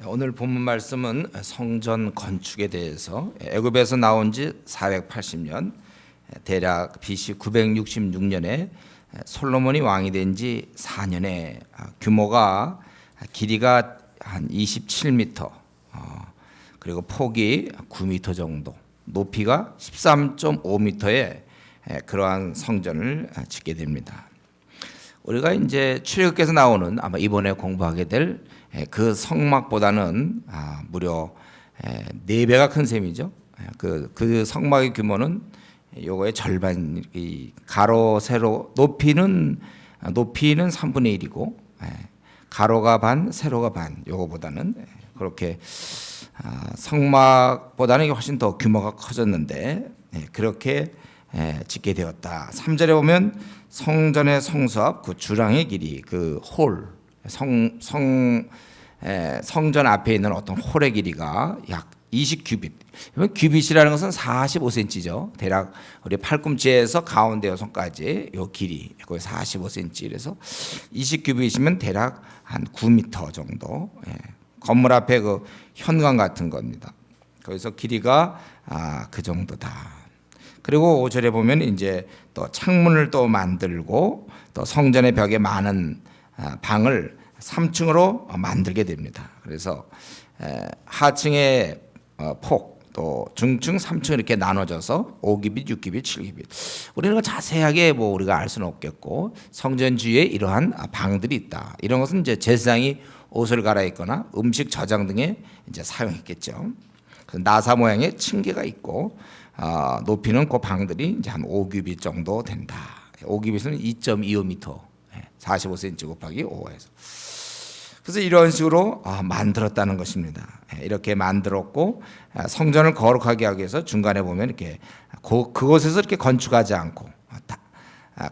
오늘 본문 말씀은 성전 건축에 대해서 애굽에서 나온 지 480년, 대략 BC 966년에 솔로몬이 왕이 된 지 4년에 규모가 길이가 한 27m, 그리고 폭이 9m 정도, 높이가 13.5m의 그러한 성전을 짓게 됩니다. 우리가 이제 출애굽기에서 나오는 아마 이번에 공부하게 될 그 성막보다는 무려 4배가 큰 셈이죠. 그 성막의 규모는 요거의 절반, 이 가로 세로 높이는 3분의 1이고 가로가 반, 세로가 반. 요거보다는 그렇게 성막보다는 훨씬 더 규모가 커졌는데 그렇게 짓게 되었다. 3절에 보면 성전의 성수 앞 그 주랑의 길이, 그 홀, 성전 앞에 있는 어떤 홀의 길이가 약 20규빗. 규빗이라는 것은 45cm죠. 대략 우리 팔꿈치에서 가운데 손까지 요 길이 거의 45cm. 그래서 20규빗이면 대략 한 9m 정도. 건물 앞에 그 현관 같은 겁니다. 거기서 길이가 그 정도다. 그리고 5절에 보면 이제 또 창문을 또 만들고 또 성전의 벽에 많은 방을 3층으로 만들게 됩니다. 그래서 하층의 폭, 또 중층 3층 이렇게 나눠져서 5규빗, 6규빗, 7규빗. 우리는 자세하게 우리가 알 수는 없겠고 성전 주위에 이러한 방들이 있다. 이런 것은 이제 제사장이 옷을 갈아입거나 음식 저장 등에 이제 사용했겠죠. 나사 모양의 층계가 있고 높이는 그 방들이 이제 한 5규빗 정도 된다. 5규빗은 2.25m, 45cm 곱하기 5에서. 그래서 이런 식으로 만들었다는 것입니다. 이렇게 만들었고 성전을 거룩하게 하기 위해서 중간에 보면 이렇게 그곳에서 이렇게 건축하지 않고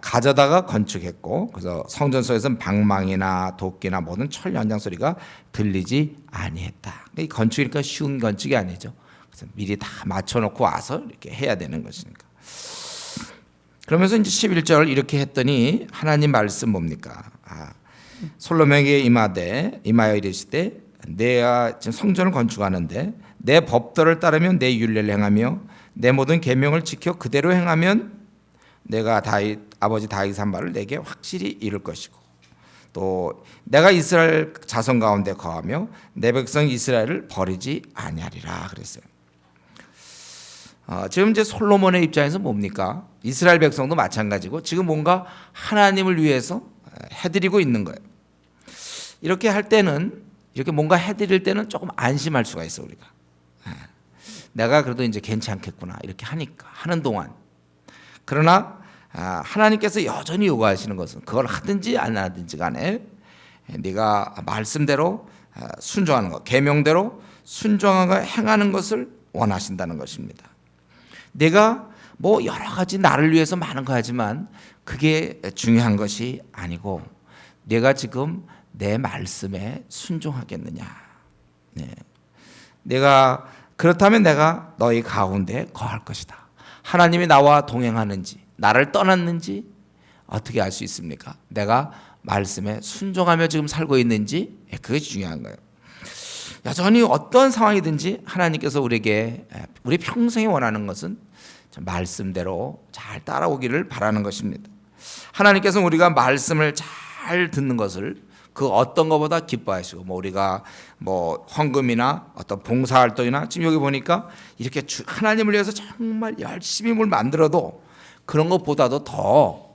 가져다가 건축했고, 그래서 성전 속에서는 방망이나 도끼나 모든 철 연장 소리가 들리지 아니했다. 이 건축이니까 쉬운 건축이 아니죠. 그래서 미리 다 맞춰놓고 와서 이렇게 해야 되는 것이니까. 그러면서 이제 11절 이렇게 했더니 하나님 말씀 뭡니까? 솔로몬에게 임하여 이르시되 내가 지금 성전을 건축하는데 내 법도를 따르면 내 율례를 행하며 내 모든 계명을 지켜 그대로 행하면 내가 아버지 다윗 한 말을 내게 확실히 이룰 것이고, 또 내가 이스라엘 자손 가운데 거하며 내 백성 이스라엘을 버리지 아니하리라 그랬어요. 지금 이제 솔로몬의 입장에서 뭡니까? 이스라엘 백성도 마찬가지고 지금 뭔가 하나님을 위해서 해드리고 있는 거예요. 이렇게 할 때는, 이렇게 뭔가 해드릴 때는 조금 안심할 수가 있어 우리가. 내가 그래도 이제 괜찮겠구나 이렇게 하는 동안. 그러나 하나님께서 여전히 요구하시는 것은 그걸 하든지 안 하든지 간에 네가 말씀대로 순종하는 것, 계명대로 순종하고 행하는 것을 원하신다는 것입니다. 내가 여러 가지 나를 위해서 많은 거 하지만 그게 중요한 것이 아니고 내가 지금 내 말씀에 순종하겠느냐. 내가 그렇다면 내가 너희 가운데 거할 것이다. 하나님이 나와 동행하는지 나를 떠났는지 어떻게 알 수 있습니까? 내가 말씀에 순종하며 지금 살고 있는지, 그게 중요한 거예요. 여전히 어떤 상황이든지 하나님께서 우리에게 우리 평생에 원하는 것은 말씀대로 잘 따라오기를 바라는 것입니다. 하나님께서는 우리가 말씀을 잘 듣는 것을 그 어떤 것보다 기뻐하시고, 우리가 헌금이나 어떤 봉사활동이나 지금 여기 보니까 이렇게 하나님을 위해서 정말 열심히 뭘 만들어도 그런 것보다도 더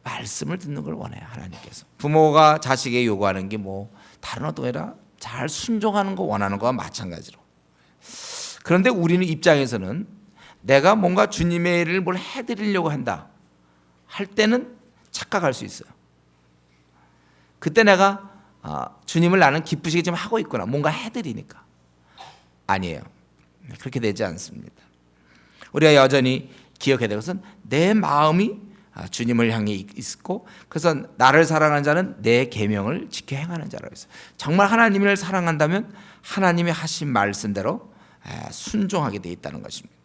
말씀을 듣는 걸 원해요. 하나님께서 부모가 자식에게 요구하는 게 다른 어떤 아니라 잘 순종하는 거 원하는 거와 마찬가지로. 그런데 우리는 입장에서는 내가 뭔가 주님의 일을 뭘 해드리려고 한다 할 때는 착각할 수 있어요. 그때 내가 주님을 나는 기쁘시게 좀 하고 있구나, 뭔가 해드리니까. 아니에요. 그렇게 되지 않습니다. 우리가 여전히 기억해야 될 것은 내 마음이 주님을 향해 있고, 그래서 나를 사랑하는 자는 내 계명을 지켜 행하는 자라고 했어요. 정말 하나님을 사랑한다면 하나님이 하신 말씀대로 순종하게 돼 있다는 것입니다.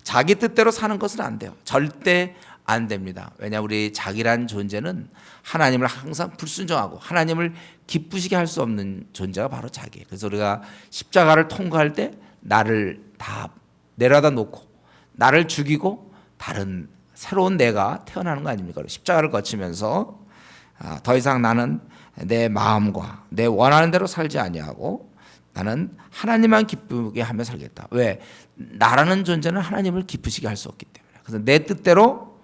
자기 뜻대로 사는 것은 안 돼요. 절대 안 됩니다. 왜냐 우리 자기란 존재는 하나님을 항상 불순종하고 하나님을 기쁘시게 할 수 없는 존재가 바로 자기예요. 그래서 우리가 십자가를 통과할 때 나를 다 내려다 놓고 나를 죽이고 다른 새로운 내가 태어나는 거 아닙니까? 십자가를 거치면서 더 이상 나는 내 마음과 내 원하는 대로 살지 아니하고 나는 하나님만 기쁘게 하며 살겠다. 왜? 나라는 존재는 하나님을 기쁘시게 할 수 없기 때문에. 그래서 내 뜻대로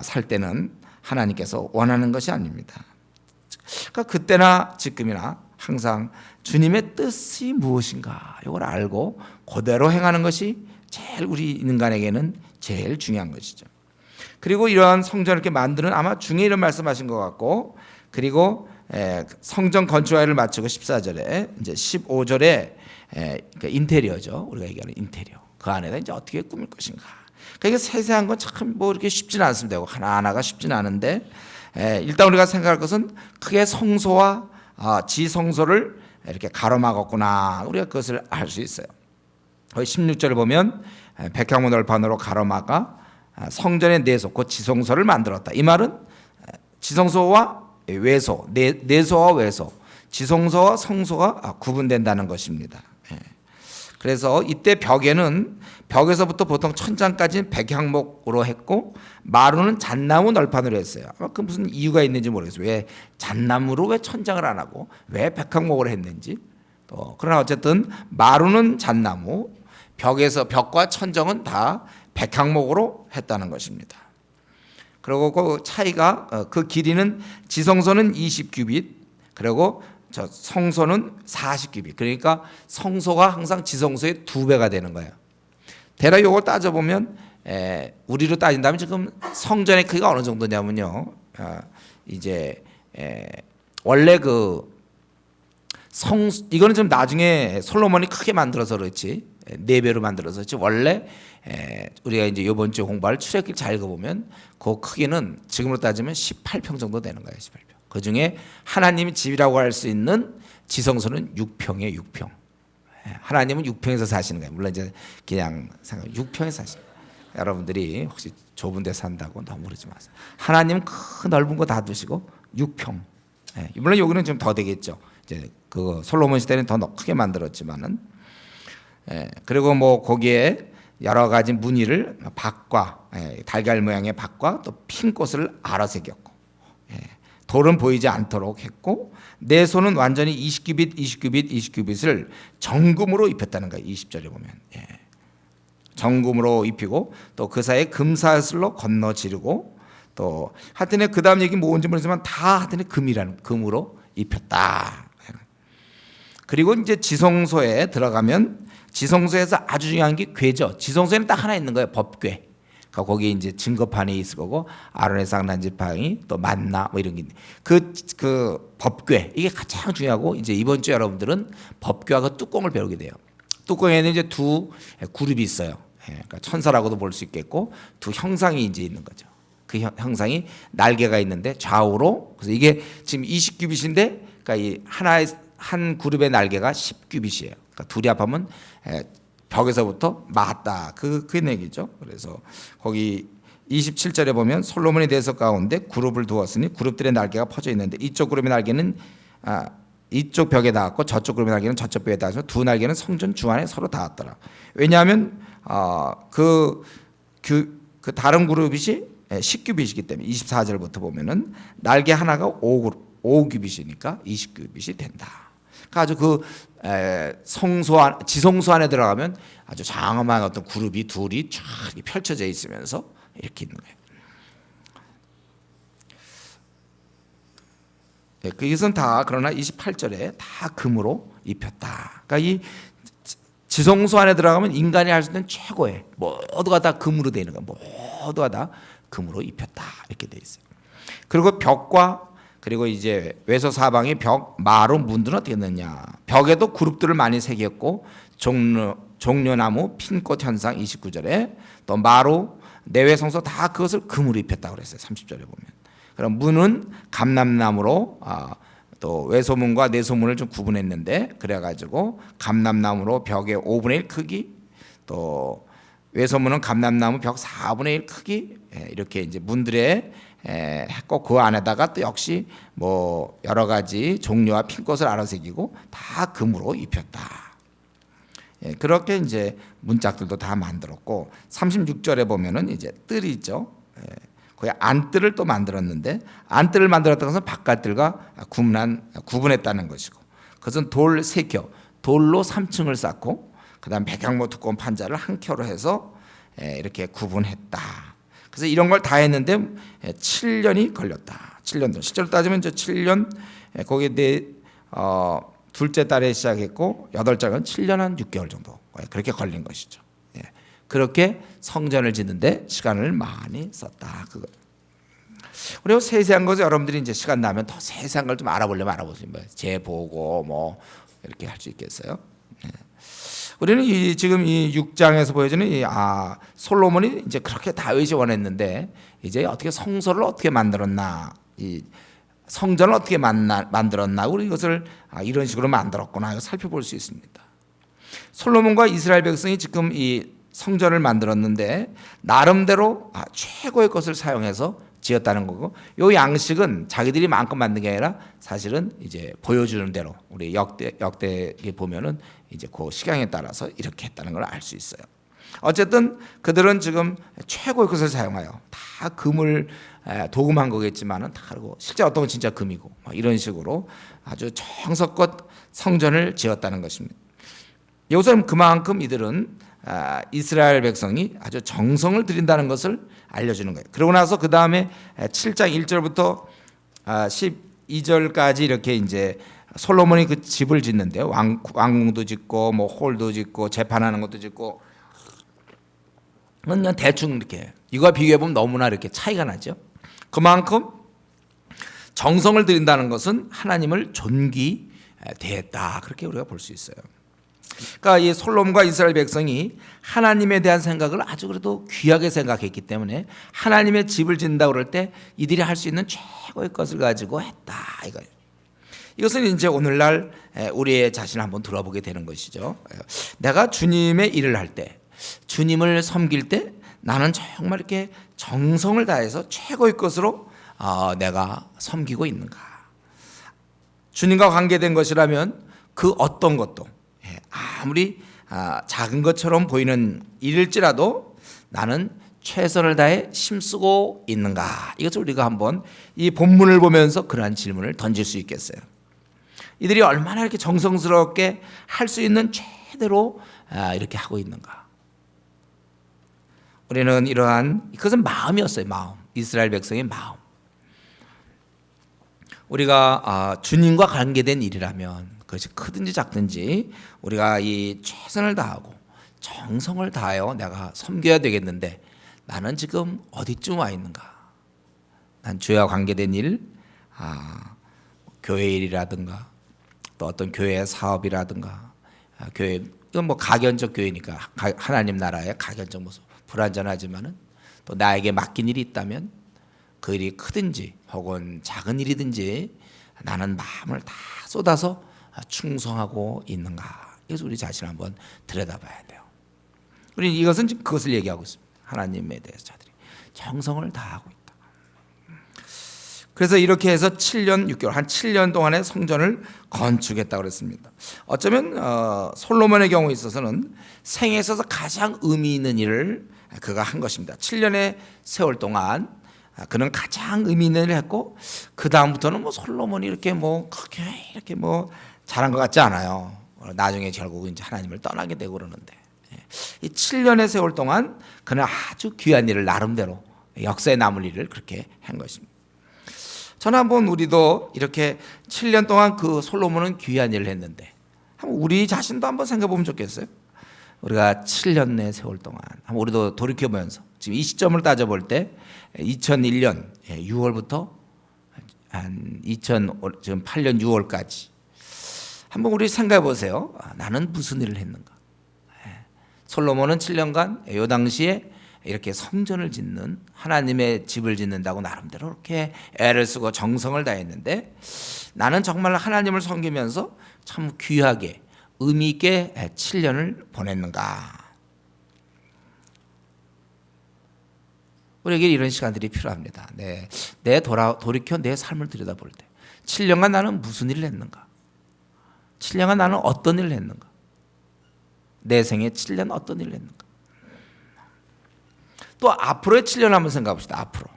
살 때는 하나님께서 원하는 것이 아닙니다. 그러니까 그때나 지금이나 항상 주님의 뜻이 무엇인가 이걸 알고 그대로 행하는 것이 제일 우리 인간에게는 제일 중요한 것이죠. 그리고 이러한 성전을 이렇게 만드는 아마 중에 이런 말씀하신 것 같고, 그리고 성전 건축화를 마치고 14절에 이제 15절에 그러니까 인테리어죠. 우리가 얘기하는 인테리어. 그 안에다 이제 어떻게 꾸밀 것인가. 그러니까 세세한 건 참 뭐 이렇게 쉽지는 않습니다. 하나하나가 쉽지는 않은데 일단 우리가 생각할 것은 크게 성소와 지성소를 이렇게 가로막았구나. 우리가 그것을 알 수 있어요. 16절을 보면 백향목 널판으로 가로막아 성전의 내소, 곧 지성소를 만들었다. 이 말은 지성소와 외소, 내소와 외소, 지성소와 성소가 구분된다는 것입니다. 그래서 이때 벽에서부터 보통 천장까지는 백향목으로 했고 마루는 잣나무 널판으로 했어요. 그 무슨 이유가 있는지 모르겠어요. 왜 잣나무로 왜 천장을 안 하고 왜 백향목으로 했는지. 그러나 어쨌든 마루는 잣나무, 벽과 천정은 다 백향목으로 했다는 것입니다. 그리고 그 차이가 그 길이는 지성소는 20규빗, 그리고 저 성소는 40규빗. 그러니까 성소가 항상 지성소의 2배가 되는 거예요. 대략 이걸 따져보면 우리로 따진다면 지금 성전의 크기가 어느 정도냐면요. 이제 원래 이거는 좀 나중에 솔로몬이 크게 만들어서 그렇지 4배로 만들어서 그렇지 원래 우리가 이제 이번 주 공부할 출애굽기 잘 읽어보면 그 크기는 지금으로 따지면 18평 정도 되는 거예요. 18평. 그 중에 하나님이 집이라고 할 수 있는 지성소는 6평이에요. 6평. 하나님은 6평에서 사시는 거예요. 물론 이제 그냥 6평에서 사시는 거예요. 여러분들이 혹시 좁은 데 산다고 너무 그러지 마세요. 하나님은 큰 넓은 거 다 두시고 6평. 물론 여기는 좀 더 되겠죠. 이제 그 솔로몬 시대는 더 크게 만들었지만은. 그리고 뭐 거기에 여러 가지 무늬를 박과 달걀 모양의 박과 또 핀 꽃을 알아새겼고 돌은 보이지 않도록 했고 내소는 완전히 20규빗을 정금으로 입혔다는 거예요. 20절에 보면 정금으로 입히고 또 그 사이에 금사슬로 건너 지르고 또 하여튼에 그 다음 얘기 뭔지 모르지만 다 하여튼에 금으로 입혔다. 그리고 이제 지성소에 들어가면 지성소에서 아주 중요한 게 궤죠. 지성소에는 딱 하나 있는 거예요. 법궤. 그러니까 거기 이제 증거판이 있을 거고 아론의 쌍난 지팡이 또 만나 뭐 이런 게 있는데 그 법궤 이게 가장 중요하고 이제 이번 주 여러분들은 법궤와 그 뚜껑을 배우게 돼요. 뚜껑에는 이제 2 그룹이 있어요. 그러니까 천사라고도 볼 수 있겠고 2 형상이 이제 있는 거죠. 그 형상이 날개가 있는데 좌우로 그래서 이게 지금 20규빗인데 그러니까 이 한 그룹의 날개가 10규빗이에요. 그러니까 둘이 합하면 벽에서부터 맞다 그 얘기죠. 그래서 거기 27절에 보면 솔로몬의 대석 가운데 그룹을 두었으니 그룹들의 날개가 퍼져 있는데 이쪽 그룹의 날개는 이쪽 벽에 닿았고 저쪽 그룹의 날개는 저쪽 벽에 닿아서 2 날개는 성전 중안에 서로 닿았더라. 왜냐하면 그 다른 그룹이 10규빗이기 때문에 24절부터 보면은 날개 하나가 5규빗이니까 20규빗이 된다. 아주 지성소 안에 들어가면 아주 장엄한 어떤 그룹이 둘이 쫙 펼쳐져 있으면서 이렇게 있는 거예요. 그것은 다 그러나 28절에 다 금으로 입혔다. 그러니까 이 지성소 안에 들어가면 인간이 할 수 있는 최고의 모두가 다 금으로 되어 있는 거예요. 모두가 다 금으로 입혔다 이렇게 되어 있어요. 그리고 벽과 그리고 이제 외소 사방의 벽, 마루, 문들은 어떻게 했느냐. 벽에도 그룹들을 많이 새겼고 종려나무, 핀꽃 현상 29절에 또 마루, 내외 성소 다 그것을 금으로 입혔다고 그랬어요. 30절에 보면. 그럼 문은 감람나무로 또 외소문과 내소문을 좀 구분했는데 그래가지고 감람나무로 벽의 5분의 1 크기 또 외소문은 감람나무 벽 4분의 1 크기 이렇게 이제 문들에 했고 그 안에다가 또 역시 뭐 여러 가지 종류와 핀꽃을 알아새기고 다 금으로 입혔다. 그렇게 이제 문짝들도 다 만들었고 36절에 보면은 이제 뜰이 있죠. 거기 안뜰을 또 만들었는데 안뜰을 만들었다는 것은 바깥뜰과 구분했다는 것이고 그것은 돌 3켜 돌로 3층을 쌓고 그다음 백양모 두꺼운 판자를 한 켜로 해서 이렇게 구분했다. 그래서 이런 걸 다 했는데 7년이 걸렸다. 7년 동안 실제로 따지면 이제 7년 거기에 둘째 달에 시작했고 8장은 7년 한 6개월 정도 그렇게 걸린 것이죠. 그렇게 성전을 짓는데 시간을 많이 썼다. 그거. 그리고 세세한 것은 여러분들이 이제 시간 나면 더 세세한 걸 좀 알아보려면 알아보세요. 재보고 뭐 이렇게 할 수 있겠어요. 우리는 지금 이 6장에서 보여주는 솔로몬이 이제 그렇게 다윗이 원했는데 이제 어떻게 성소를 어떻게 만들었나, 이 성전을 어떻게 만들었나, 우리 이것을 이런 식으로 만들었구나 이거 살펴볼 수 있습니다. 솔로몬과 이스라엘 백성이 지금 이 성전을 만들었는데 나름대로 최고의 것을 사용해서 지었다는 거고, 요 양식은 자기들이 마음껏 만든 게 아니라 사실은 이제 보여주는 대로 우리 역대에 보면은 이제 그 시경에 따라서 이렇게 했다는 걸 알 수 있어요. 어쨌든 그들은 지금 최고의 것을 사용하여 다 금을 도금한 거겠지만은 다 그리고 실제 어떤 건 진짜 금이고 이런 식으로 아주 정성껏 성전을 지었다는 것입니다. 여기서 그만큼 이들은 이스라엘 백성이 아주 정성을 들인다는 것을 알려주는 거예요. 그러고 나서 그 다음에 7장 1절부터 12절까지 이렇게 이제 솔로몬이 그 집을 짓는데 왕궁도 짓고 뭐 홀도 짓고 재판하는 것도 짓고 그냥 대충 이렇게 이거와 비교해 보면 너무나 이렇게 차이가 나죠. 그만큼 정성을 들인다는 것은 하나님을 존귀대했다 그렇게 우리가 볼 수 있어요. 그러니까 이 솔로몬과 이스라엘 백성이 하나님에 대한 생각을 아주 그래도 귀하게 생각했기 때문에 하나님의 집을 짓는다 그럴 때 이들이 할 수 있는 최고의 것을 가지고 했다 이거예요. 이것은 이제 오늘날 우리의 자신을 한번 돌아보게 되는 것이죠. 내가 주님의 일을 할 때, 주님을 섬길 때 나는 정말 이렇게 정성을 다해서 최고의 것으로 내가 섬기고 있는가. 주님과 관계된 것이라면 그 어떤 것도 아무리 작은 것처럼 보이는 일일지라도 나는 최선을 다해 힘쓰고 있는가. 이것을 우리가 한번 이 본문을 보면서 그러한 질문을 던질 수 있겠어요. 이들이 얼마나 이렇게 정성스럽게 할 수 있는 최대로 이렇게 하고 있는가. 우리는 이러한 그것은 마음이었어요. 마음. 이스라엘 백성의 마음. 우리가 주님과 관계된 일이라면 그것이 크든지 작든지 우리가 이 최선을 다하고 정성을 다하여 내가 섬겨야 되겠는데 나는 지금 어디쯤 와 있는가? 난 주와 관계된 일, 교회 일이라든가 또 어떤 교회 사업이라든가 교회 이건 뭐 가견적 교회니까 하나님 나라의 가견적 모습 불완전하지만은 또 나에게 맡긴 일이 있다면 그 일이 크든지 혹은 작은 일이든지 나는 마음을 다 쏟아서 충성하고 있는가? 이것을 우리 자신을 한번 들여다봐야 돼요. 우리 이것은 지금 그것을 얘기하고 있습니다. 하나님에 대해서 자들이 정성을 다하고 있다. 그래서 이렇게 해서 7년 6개월 한 7년 동안의 성전을 건축했다고 그랬습니다. 어쩌면 솔로몬의 경우에 있어서는 생에 있어서 가장 의미 있는 일을 그가 한 것입니다. 7년의 세월 동안 그는 가장 의미 있는 일을 했고 그 다음부터는 뭐 솔로몬이 이렇게 뭐 크게 이렇게 뭐 잘한 것 같지 않아요. 나중에 결국은 이제 하나님을 떠나게 되고 그러는데 이 7년의 세월 동안 그는 아주 귀한 일을 나름대로 역사에 남을 일을 그렇게 한 것입니다. 저는 한번 우리도 이렇게 7년 동안 그 솔로몬은 귀한 일을 했는데 한번 우리 자신도 한번 생각해 보면 좋겠어요. 우리가 7년의 세월 동안 한번 우리도 돌이켜보면서 지금 이 시점을 따져볼 때 2001년 6월부터 한 2008년 6월까지 한번 우리 생각해 보세요. 나는 무슨 일을 했는가? 솔로몬은 7년간 이 당시에 이렇게 성전을 짓는 하나님의 집을 짓는다고 나름대로 이렇게 애를 쓰고 정성을 다했는데 나는 정말 하나님을 섬기면서 참 귀하게 의미 있게 7년을 보냈는가? 우리에게 이런 시간들이 필요합니다. 돌이켜 내 삶을 들여다볼 때 7년간 나는 무슨 일을 했는가? 7년간 나는 어떤 일을 했는가? 내 생에 7년 어떤 일을 했는가? 또 앞으로의 7년 한번 생각해 봅시다. 앞으로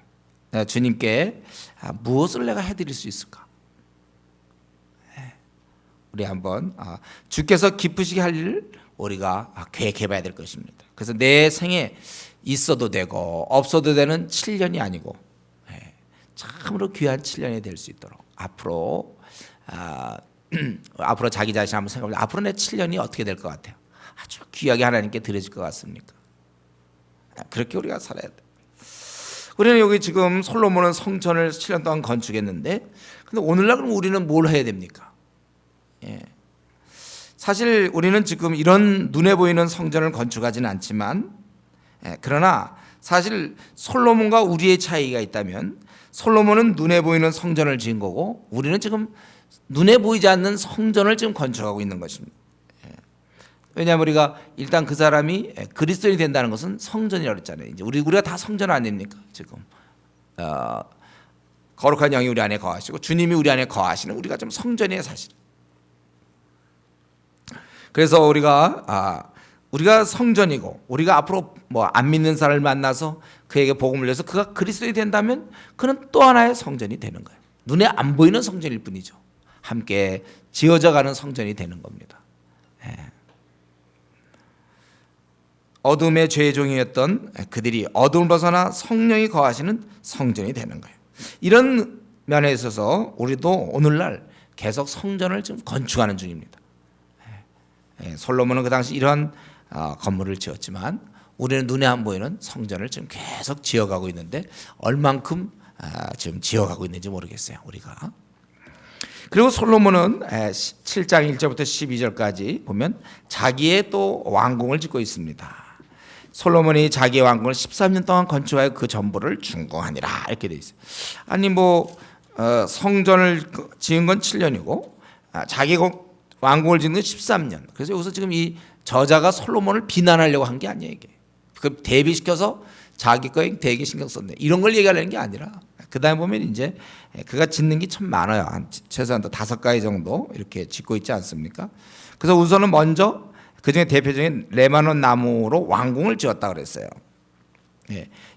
내가 주님께 무엇을 내가 해드릴 수 있을까? 우리 한번 주께서 기쁘시게 할 일을 우리가 계획해봐야 될 것입니다. 그래서 내 생에 있어도 되고 없어도 되는 7년이 아니고 참으로 귀한 7년이 될 수 있도록 앞으로 앞으로 자기 자신 한번 생각해보자. 앞으로 내 7년이 어떻게 될 것 같아요? 아주 귀하게 하나님께 드려질 것 같습니까? 그렇게 우리가 살아야 돼. 우리는 여기 지금 솔로몬은 성전을 7년 동안 건축했는데, 근데 오늘날 그럼 우리는 뭘 해야 됩니까? 사실 우리는 지금 이런 눈에 보이는 성전을 건축하지는 않지만, 그러나 사실 솔로몬과 우리의 차이가 있다면, 솔로몬은 눈에 보이는 성전을 지은 거고, 우리는 지금 눈에 보이지 않는 성전을 지금 건축하고 있는 것입니다. 왜냐하면 우리가 일단 그 사람이 그리스도인이 된다는 것은 성전이라고 했잖아요. 이제 우리가 다 성전 아닙니까? 지금 거룩한 영이 우리 안에 거하시고 주님이 우리 안에 거하시는 우리가 좀 성전이에요, 사실. 그래서 우리가 성전이고, 우리가 앞으로 뭐 안 믿는 사람을 만나서 그에게 복음을 내서 그가 그리스도인이 된다면 그는 또 하나의 성전이 되는 거예요. 눈에 안 보이는 성전일 뿐이죠. 함께 지어져가는 성전이 되는 겁니다. 어둠의 죄의 종이었던 그들이 어둠을 벗어나 성령이 거하시는 성전이 되는 거예요. 이런 면에 있어서 우리도 오늘날 계속 성전을 지금 건축하는 중입니다. 솔로몬은 그 당시 이러한 건물을 지었지만 우리는 눈에 안 보이는 성전을 지금 계속 지어가고 있는데 얼만큼 지금 지어가고 있는지 모르겠어요, 우리가. 그리고 솔로몬은 7장 1절부터 12절까지 보면 자기의 또 왕궁을 짓고 있습니다. 솔로몬이 자기의 왕궁을 13년 동안 건축하여 그 전부를 준공하니라, 이렇게 돼 있어요. 아니 성전을 지은 건 7년이고 자기 왕궁을 짓는 건 13년. 그래서 여기서 지금 이 저자가 솔로몬을 비난하려고 한 게 아니에요, 이게. 그 대비시켜서 자기 거에 되게 신경 썼네, 이런 걸 얘기하려는 게 아니라, 그 다음에 보면 이제 그가 짓는 게 참 많아요. 한 최소한 5가지 정도 이렇게 짓고 있지 않습니까? 그래서 우선은 먼저 그중에 대표적인 레바논 나무로 왕궁을 지었다 그랬어요.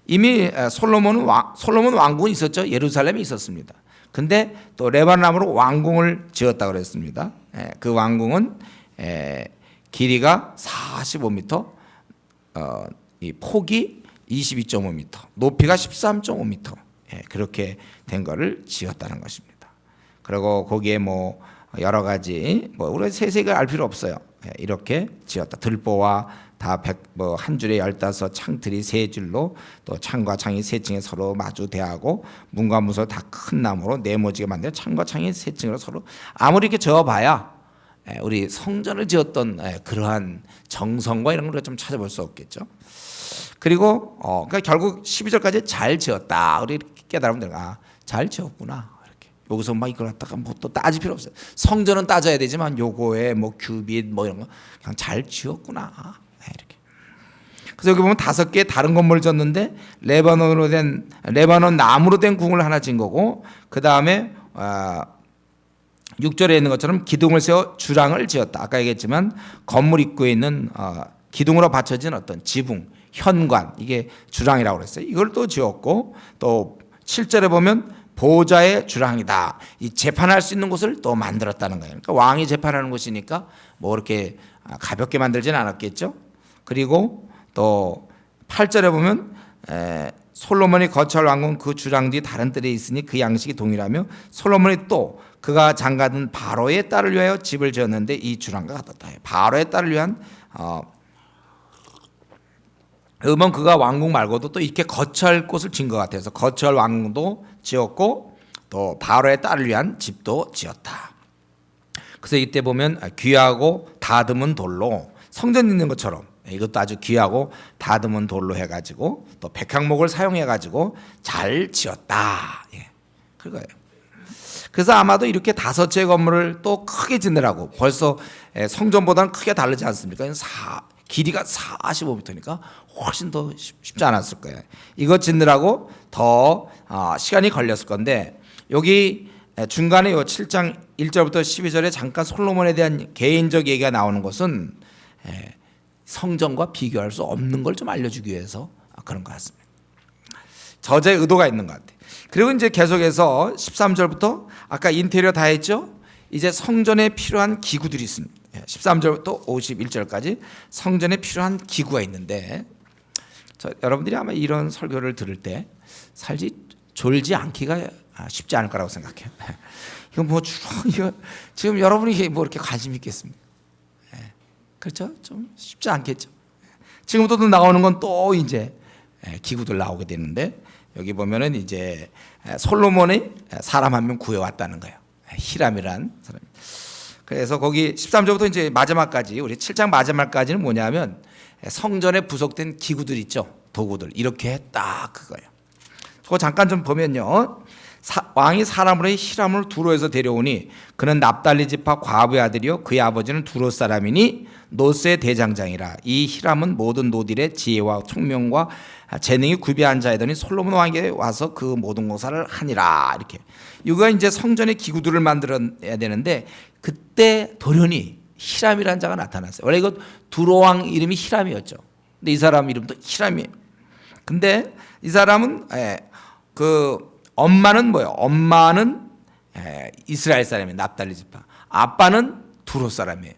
이미 솔로몬 왕궁이 있었죠. 예루살렘에 있었습니다. 근데 또 레바논 나무로 왕궁을 지었다 그랬습니다. 그 왕궁은 길이가 45m, 이 폭이 22.5m, 높이가 13.5m, 그렇게 된 거를 지었다는 것입니다. 그리고 거기에 뭐 여러 가지 우리가 세세가 알 필요 없어요. 이렇게 지었다. 들보와 다 한 줄에 15 창틀이 3줄로, 또 창과 창이 3층에 서로 마주 대하고, 문과 문서 다 큰 나무로 네모지게 만든 창과 창이 3층으로 서로, 아무리 이렇게 지어봐야 우리 성전을 지었던 그러한 정성과 이런 걸 좀 찾아볼 수 없겠죠. 그리고 그러니까 결국 12절까지 잘 지었다, 우리 깨달으면 되나, 잘 지었구나. 여기서 막 이걸 갖다가 뭐 또 따질 필요 없어요. 성전은 따져야 되지만 요거에 뭐 규빗 뭐 이런 거 그냥 잘 지었구나, 이렇게. 그래서 여기 보면 5개 다른 건물을 지었는데 레바논 나무로 된 궁을 하나 지은 거고, 그 다음에 6절에 있는 것처럼 기둥을 세워 주랑을 지었다. 아까 얘기했지만 건물 입구에 있는 기둥으로 받쳐진 어떤 지붕, 현관, 이게 주랑이라고 그랬어요. 이걸 또 지었고, 또 7절에 보면 보좌의 주랑이다. 이 재판할 수 있는 곳을 또 만들었다는 거예요. 그러니까 왕이 재판하는 곳이니까 뭐 이렇게 가볍게 만들지는 않았겠죠. 그리고 또 8절에 보면 솔로몬이 거처할 왕궁 그 주랑 뒤 다른 뜰에 있으니 그 양식이 동일하며 솔로몬이 또 그가 장가든 바로의 딸을 위하여 집을 지었는데 이 주랑과 같았다. 바로의 딸을 위한 그러면 그가 왕궁 말고도 또 이렇게 거처할 곳을 지은 것 같아서 거처할 왕궁도 지었고, 또 바로의 딸을 위한 집도 지었다. 그래서 이때 보면 귀하고 다듬은 돌로, 성전 있는 것처럼 이것도 아주 귀하고 다듬은 돌로 해가지고 또 백향목을 사용해가지고 잘 지었다, 그거예요. 그래서 아마도 이렇게 5채의 건물을 또 크게 짓느라고, 벌써 성전보다는 크게 다르지 않습니까? 길이가 45m니까 훨씬 더 쉽지 않았을 거예요. 이거 짓느라고 더 시간이 걸렸을 건데 여기 중간에 요 7장 1절부터 12절에 잠깐 솔로몬에 대한 개인적 얘기가 나오는 것은 성전과 비교할 수 없는 걸 좀 알려주기 위해서 그런 것 같습니다. 저자의 의도가 있는 것 같아요. 그리고 이제 계속해서 13절부터 아까 인테리어 다 했죠? 이제 성전에 필요한 기구들이 있습니다. 13절부터 51절까지 성전에 필요한 기구가 있는데 여러분들이 아마 이런 설교를 들을 때 살지 졸지 않기가 쉽지 않을 거라고 생각해요. 이거 뭐 이거 지금 여러분이 뭐 이렇게 관심 있겠습니까? 그렇죠? 좀 쉽지 않겠죠. 지금부터 나오는 건 또 이제 기구들 나오게 되는데 여기 보면은 이제 솔로몬이 사람 한 명 구해왔다는 거예요. 히람이란 사람. 그래서 거기 13절부터 이제 마지막까지 우리 7장 마지막까지는 뭐냐면 성전에 부속된 기구들 있죠. 도구들 이렇게 했다 그거예요. 그거 잠깐 좀 보면요. 왕이 사람으로 히람을 두로에서 데려오니 그는 납달리 지파 과부의 아들이요 그의 아버지는 두로 사람이니 노스의 대장장이라. 이 히람은 모든 노딜의 지혜와 총명과 재능이 구비한 자이더니 솔로몬 왕에게 와서 그 모든 공사를 하니라. 이렇게 이거가 이제 성전의 기구들을 만들어야 되는데 그때 돌연히 히람이라는 자가 나타났어요. 원래 이거 두로 왕 이름이 히람이었죠. 근데 이 사람 이름도 히람이에요. 근데 이 사람은 그 엄마는 뭐예요? 엄마는 이스라엘 사람이에요. 납달리 지파. 아빠는 두로 사람이에요.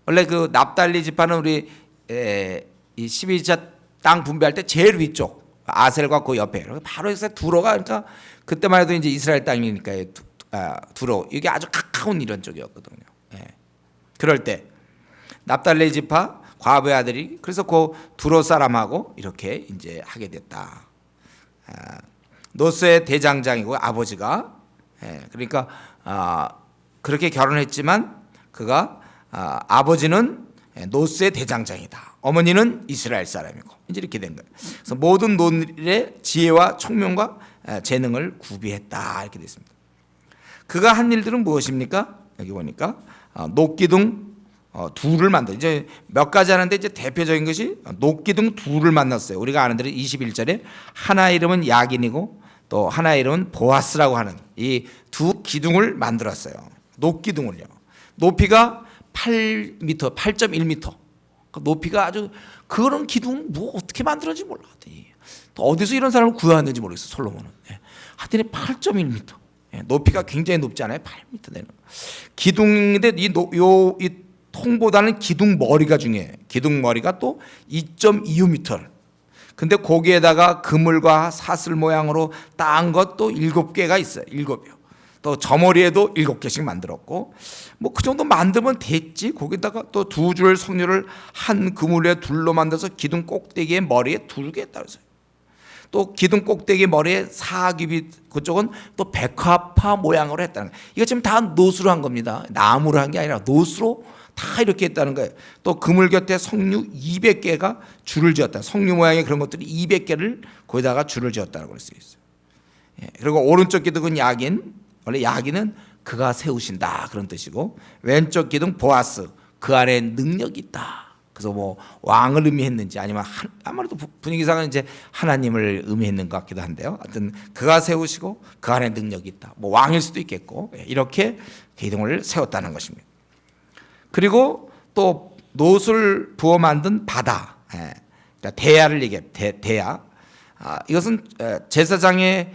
원래 그 납달리 지파는 우리 이 12자 땅 분배할 때 제일 위쪽 아셀과 그 옆에 바로 해서 두로가 그러니까 그때만 해도 이제 이스라엘 땅이니까 두로 이게 아주 가까운 이런 쪽이었거든요. 그럴 때 납달리 지파 과부의 아들이 그래서 그 두로 사람하고 이렇게 이제 하게 됐다. 노스의 대장장이고 아버지가 그러니까 그렇게 결혼했지만 그가 아버지는 노스의 대장장이다. 어머니는 이스라엘 사람이고 이제 이렇게 된 거예요. 그래서 모든 논일의 지혜와 총명과 재능을 구비했다 이렇게 됐습니다. 그가 한 일들은 무엇입니까? 여기 보니까 녹기둥 둘을 만들어 이제 몇 가지 하는데 이제 대표적인 것이 녹기둥 둘을 만났어요. 우리가 아는 대로 21절에 하나 이름은 야긴이고 또 하나 이름은 보아스라고 하는 이 두 기둥을 만들었어요. 녹기둥을요. 높이가 8m, 8.1m. 높이가 아주 그런 기둥 뭐 어떻게 만들었는지 몰라. 또 어디서 이런 사람을 구해왔는지 모르겠어. 솔로몬은. 하여튼 8.1m. 높이가 굉장히 높지 않아요? 8m 되는 기둥인데 이 통보다는 기둥 머리가 중요해요. 기둥 머리가 또 2.25m. 근데 거기에다가 그물과 사슬 모양으로 딴 것도 7개가 있어요. 7이요. 또 저머리에도 7개씩 만들었고 뭐 그 정도 만들면 됐지. 거기다가 또 두 줄 석류를 한 그물에 둘로 만들어서 기둥 꼭대기에 머리에 둘게 했다 그랬어요. 또 기둥 꼭대기 머리에 사귀비 그쪽은 또 백화파 모양으로 했다는 거예요. 이거 지금 다 노수로 한 겁니다. 나무로 한 게 아니라 노수로 다 이렇게 했다는 거예요. 또 그물 곁에 석류 200개가 줄을 지었다. 석류 모양의 그런 것들이 200개를 거기다가 줄을 지었다고 그럴 수 있어요. 그리고 오른쪽 기둥은 야긴, 원래 야긴은 그가 세우신다 그런 뜻이고 왼쪽 기둥 보아스, 그 안에 능력이 있다. 그래서 뭐 왕을 의미했는지 아니면 아무래도 분위기상은 이제 하나님을 의미했는 것 같기도 한데요. 하여튼 그가 세우시고 그 안에 능력이 있다. 뭐 왕일 수도 있겠고 이렇게 기둥을 세웠다는 것입니다. 그리고 또 노술 부어 만든 바다, 그러니까 대야를 얘기해요. 대야. 이것은 제사장의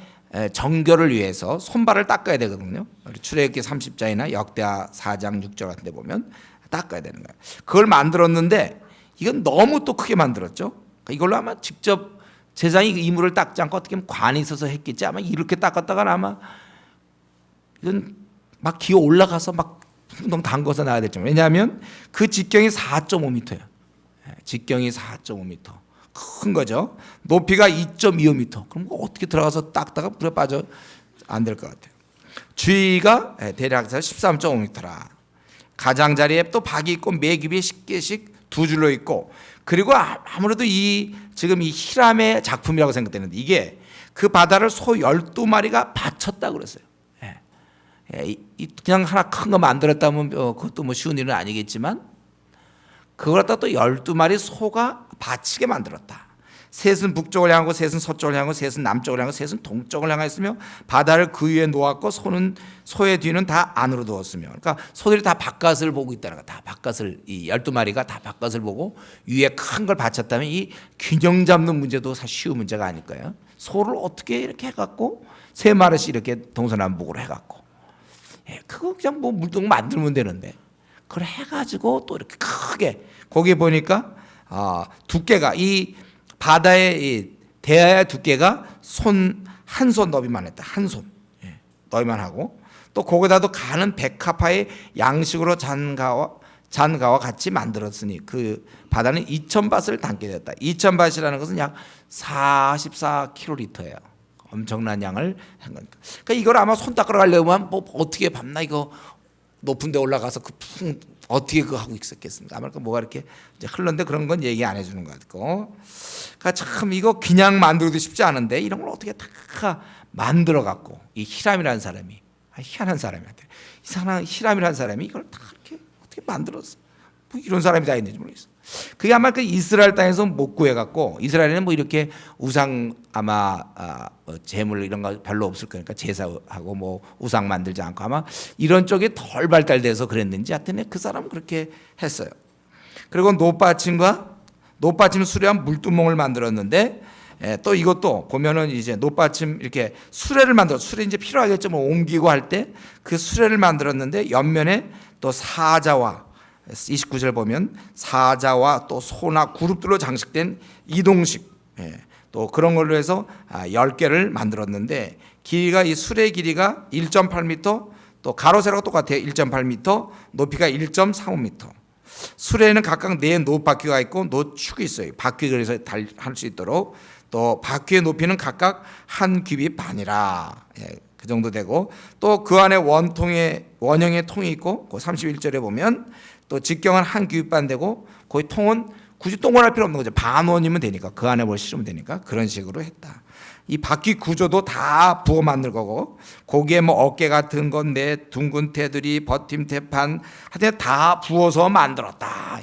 정결을 위해서 손발을 닦아야 되거든요. 출애굽기 30장이나 역대하 4장 6절 같은 데 보면 닦아야 되는 거예요. 그걸 만들었는데 이건 너무 또 크게 만들었죠. 이걸로 아마 직접 제사장이 이물을 닦지 않고 어떻게 보면 관이 있어서 했겠지. 아마 이렇게 닦았다가 아마 이건 막 기어 올라가서 막 너무 담궈서 나야 될 정도. 왜냐하면 그 직경이 4.5m예요. 직경이 4.5m. 큰 거죠. 높이가 2.25m. 그럼 어떻게 들어가서 닦다가 물에 빠져 안 될 것 같아요. 주위가 대략 13.5m라. 가장자리에 또 박이 있고 매규비 10개씩 두 줄로 있고 그리고 아무래도 지금 이 히람의 작품이라고 생각되는데 이게 그 바다를 소 12마리가 바쳤다고 그랬어요. 그냥 하나 큰 거 만들었다면 그것도 뭐 쉬운 일은 아니겠지만 그걸 갖다 또 12마리 소가 바치게 만들었다. 셋은 북쪽을 향하고 셋은 서쪽을 향하고 셋은 남쪽을 향하고 셋은 동쪽을 향하였으며 바다를 그 위에 놓았고 소의 뒤는 다 안으로 두었으며, 그러니까 소들이 다 바깥을 보고 있다는 거야. 다 바깥을, 이 12마리가 다 바깥을 보고 위에 큰 걸 바쳤다면 이 균형 잡는 문제도 사실 쉬운 문제가 아닐 거예요. 소를 어떻게 이렇게 해갖고 세 마리씩 이렇게 동서남북으로 해갖고, 그거 그냥 뭐 물동 만들면 되는데 그걸 해가지고 또 이렇게 크게, 거기 보니까 두께가 이 바다의 이 대야의 두께가 한 손 너비만 했다. 한 손 너비만 하고, 또 거기다도 가는 백합화의 양식으로 잔가와 같이 만들었으니 그 바다는 2000밭을 담게 됐다. 2000밭이라는 것은 약 44kg예요. 엄청난 양을 한 거니까. 그러니까 이걸 아마 손 닦으러 가려면 뭐 어떻게 밤나 이거 높은 데 올라가서 어떻게 그거 하고 있었겠습니까? 아마 뭐가 이렇게 이제 흘렀는데 그런 건 얘기 안 해주는 것 같고. 그러니까 참 이거 그냥 만들어도 쉽지 않은데 이런 걸 어떻게 다 만들어 갖고, 이 히람이라는 사람이, 희한한 사람한테, 이 사람 히람이라는 사람이 이걸 다 이렇게 어떻게 만들었어? 뭐 이런 사람이 다 있는지 모르겠어. 그게 아마 그 이스라엘 땅에서 못 구해갖고, 이스라엘에는 뭐 이렇게 우상 아마 재물 이런 거 별로 없을 거니까 제사하고 뭐 우상 만들지 않고 아마 이런 쪽에 덜 발달돼서 그랬는지 하여튼 그 사람은 그렇게 했어요. 그리고 노받침 수레한 물두멍을 만들었는데, 또 이것도 보면은 이제 노받침 이렇게 수레를 수레 이제 필요하겠죠. 뭐 옮기고 할 때 그 수레를 만들었는데 옆면에 또 사자와 29절 보면 사자와 또 소나 그룹들로 장식된 이동식, 또 그런 걸로 해서 10개를 만들었는데, 길이가 이 수레 길이가 1.8m, 또 가로 세로가 똑같아요. 1.8m, 높이가 1.35m. 수레에는 각각 4 노바퀴가 있고 노축이 있어요. 바퀴 그래서 할 수 있도록. 또 바퀴의 높이는 각각 한 규빗 반이라, 그 정도 되고, 또 그 안에 원형의 통이 있고, 그 31절에 보면 또 직경은 한 규빗 반 되고, 거기 통은 굳이 동그랄 필요 없는 거죠. 반원이면 되니까, 그 안에 뭘 실으면 되니까 그런 식으로 했다. 이 바퀴 구조도 다 부어 만들 거고, 거기에 뭐 어깨 같은 건데 둥근 테두리, 버팀태판 하여튼 다 부어서 만들었다.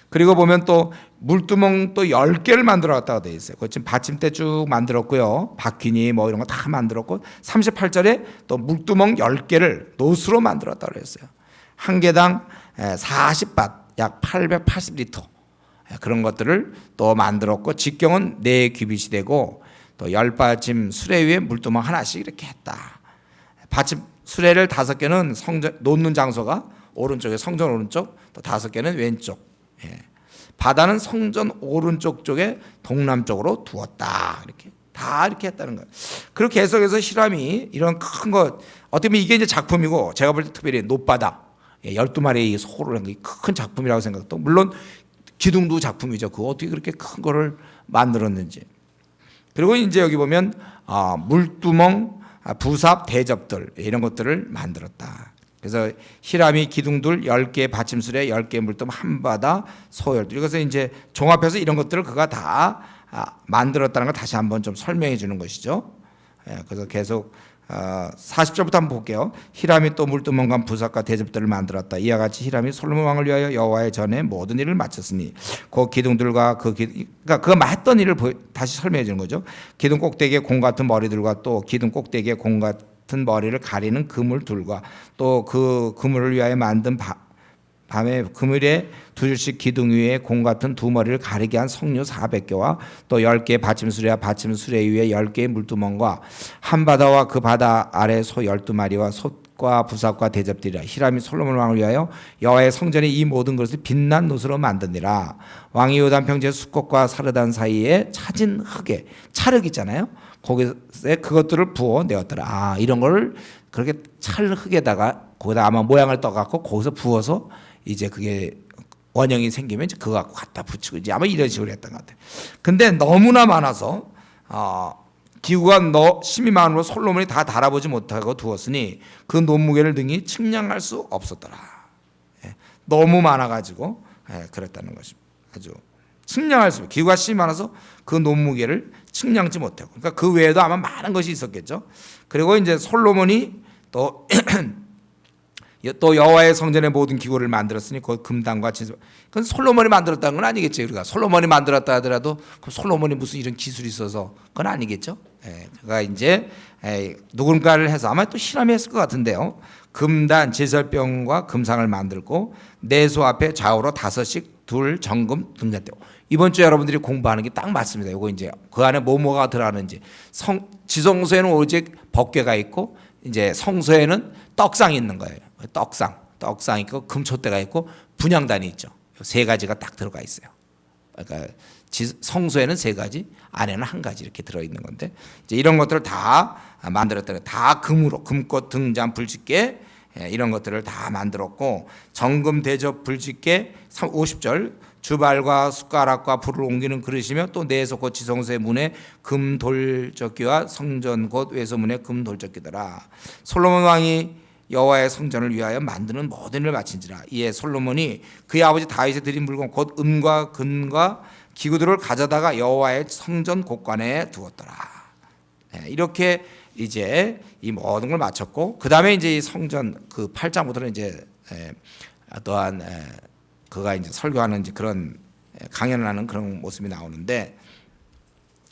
그리고 보면 또 물두멍 또 10개를 만들어갔다고 되어 있어요. 그 지금 받침대 쭉 만들었고요. 바퀴니 뭐 이런 거 다 만들었고, 38절에 또 물두멍 10개를 노수로 만들었다고 그랬어요. 한 개당 40밭, 약 880리터. 그런 것들을 또 만들었고, 직경은 4규빗이 되고, 또 10받침 수레 위에 물두멍 하나씩 이렇게 했다. 받침 수레를 5개는 성전 놓는 장소가 오른쪽에 성전 오른쪽, 또 5개는 왼쪽. 바다는 성전 오른쪽 쪽에 동남쪽으로 두었다. 이렇게 다 이렇게 했다는 거예요. 그리고 계속해서 히람이 이런 큰 것, 어떻게 보면 이게 이제 작품이고, 제가 볼 때 특별히 노바다 12마리의 소를 한 게 큰 작품이라고 생각도, 물론 기둥도 작품이죠. 그거 어떻게 그렇게 큰 거를 만들었는지. 그리고 이제 여기 보면 물두멍, 부삽, 대접들 이런 것들을 만들었다. 그래서 히람이 기둥들 10개, 받침술에 10개, 물두멍 한 바다, 소 12. 그래서 이제 종합해서 이런 것들을 그가 다 만들었다는 걸 다시 한번 좀 설명해 주는 것이죠. 그래서 계속 40절부터 한번 볼게요. 히람이 또 물두멍과 부삽과 대접들을 만들었다. 이와 같이 히람이 솔로몬 왕을 위하여 여호와의 전에 모든 일을 마쳤으니, 그 기둥들과 그러니까 그가 했던 일을 다시 설명해 주는 거죠. 기둥 꼭대기에 공 같은 머리들과 또 기둥 꼭대기에 공 같은 머리를 가리는 그물들과 또 그 그물을 위하여 만든 밤에 그물에 2줄씩 기둥 위에 공 같은 2머리를 가리게 한 석류 400개와 또 10개의 받침수레와 받침수레 위에 10개의 물두멍과 한 바다와 그 바다 아래 소 12마리와 솥과 부삽과 대접들이라. 히람이 솔로몬 왕을 위하여 여호와의 성전에 이 모든 것을 빛난 노수로 만드니라. 왕이 요단 평지의 숫꽃과 사르단 사이에 차진 흙에, 찰흙 있잖아요. 거기에 그것들을 부어 내었더라. 이런 거를 그렇게 찰흙에다가 거기다 아마 모양을 떠갖고 거기서 부어서 이제 그게 원형이 생기면 이제 그거 갖고 갖다 붙이고 이제 아마 이런 식으로 했던 것 같아요. 근데 너무나 많아서 기구가 심히 많으로 솔로몬이 다 달아보지 못하고 두었으니 그 논무게를 등이 측량할 수 없었더라. 너무 많아가지고 그랬다는 것입니다. 아주 측량할 수, 기구가 심히 많아서 그 논무게를 측량지 못하고, 그러니까 그 외에도 아마 많은 것이 있었겠죠. 그리고 이제 솔로몬이 또 또 여호와의 성전의 모든 기구를 만들었으니 곧 금당과 진석. 그건 솔로몬이 만들었다는 건 아니겠죠. 우리가 솔로몬이 만들었다 하더라도 그 솔로몬이 무슨 이런 기술이 있어서 그건 아니겠죠. 그가 이제 누군가를 해서 아마 또 히람이 했을 것 같은데요. 금단 제설병과 금상을 만들고 내소 앞에 좌우로 5씩 둘 정금 등잔대고. 이번 주 여러분들이 공부하는 게 딱 맞습니다. 이거 이제 그 안에 뭐가 들어가는지. 지성소에는 오직 법궤가 있고 이제 성소에는 떡상이 있는 거예요. 떡상 있고 금촛대가 있고 분향단이 있죠. 3가지가 딱 들어가 있어요. 그러니까 성소에는 3가지, 안에는 1가지 이렇게 들어 있는 건데 이제 이런 것들을 다 만들었다는 다 금으로 금꽃 등잔 불집게 이런 것들을 다 만들었고 정금 대접 불집게 50절 주발과 숟가락과 불을 옮기는 그릇이며 또 내에서 곧 지성소의 문에 금돌적기와 성전 곧 외소문에 금돌적기더라. 솔로몬 왕이 여호와의 성전을 위하여 만드는 모든 일을 마친지라. 이에 솔로몬이 그의 아버지 다윗의 드린 물건 곧 은과 금과 기구들을 가져다가 여호와의 성전 곳간에 두었더라. 이렇게 이제 이 모든 걸 마쳤고 그 다음에 이제 이 성전 그 8장부터는 이제 또한 그가 이제 설교하는 이제 그런 강연을 하는 그런 모습이 나오는데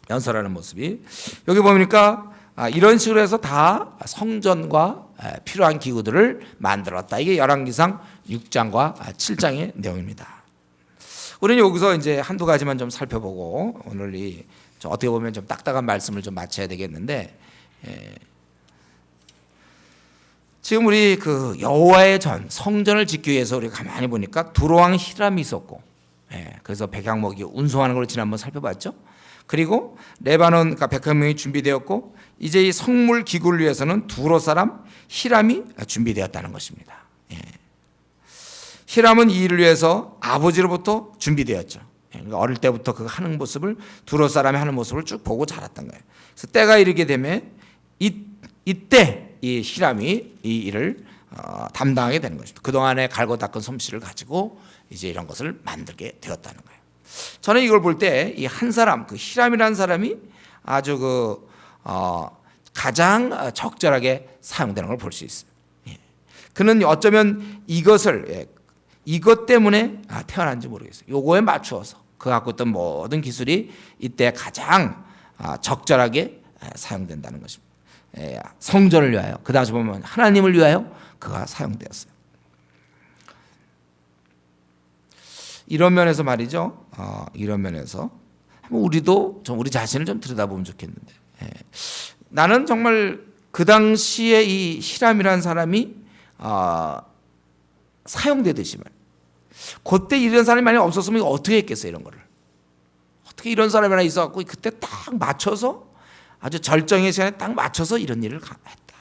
연설하는 모습이 여기 보니까 이런 식으로 해서 다 성전과 필요한 기구들을 만들었다. 이게 열왕기상 6장과 7장의 내용입니다. 우리는 여기서 이제 한두 가지만 좀 살펴보고 오늘 이 어떻게 보면 좀 딱딱한 말씀을 좀 마쳐야 되겠는데 지금 우리 그 여호와의 전 성전을 짓기 위해서 우리가 가만히 보니까 두로왕 히람이 있었고 그래서 백향목이 운송하는 걸 지난번 살펴봤죠. 그리고 레바논 그러니까 백향목이 준비되었고 이제 이 성물 기구를 위해서는 두로 사람 히람이 준비되었다는 것입니다. 히람은 이 일을 위해서 아버지로부터 준비되었죠. 그러니까 어릴 때부터 그 하는 모습을 두로 사람이 하는 모습을 쭉 보고 자랐던 거예요. 그래서 때가 이르게 되면 이때 이 히람이 이 일을 담당하게 되는 것입니다. 그동안에 갈고 닦은 솜씨를 가지고 이제 이런 것을 만들게 되었다는 거예요. 저는 이걸 볼 때 이 한 사람, 그 히람이라는 사람이 아주 가장 적절하게 사용되는 걸 볼 수 있어요. 그는 어쩌면 이것 때문에 태어난지 모르겠어요. 요거에 맞추어서 그 갖고 있던 모든 기술이 이때 가장 적절하게 사용된다는 것입니다. 성전을 위하여 그 다음에 보면 하나님을 위하여 그가 사용되었어요. 이런 면에서 말이죠. 이런 면에서 우리도 좀 우리 자신을 좀 들여다보면 좋겠는데 나는 정말 그 당시에 이 히람이라는 사람이 사용되듯이 말. 그때 이런 사람이 만약 없었으면 어떻게 했겠어요 이런 거를. 어떻게 이런 사람이 하나 있어갖고 그때 딱 맞춰서 아주 절정의 시간에 딱 맞춰서 이런 일을 했다.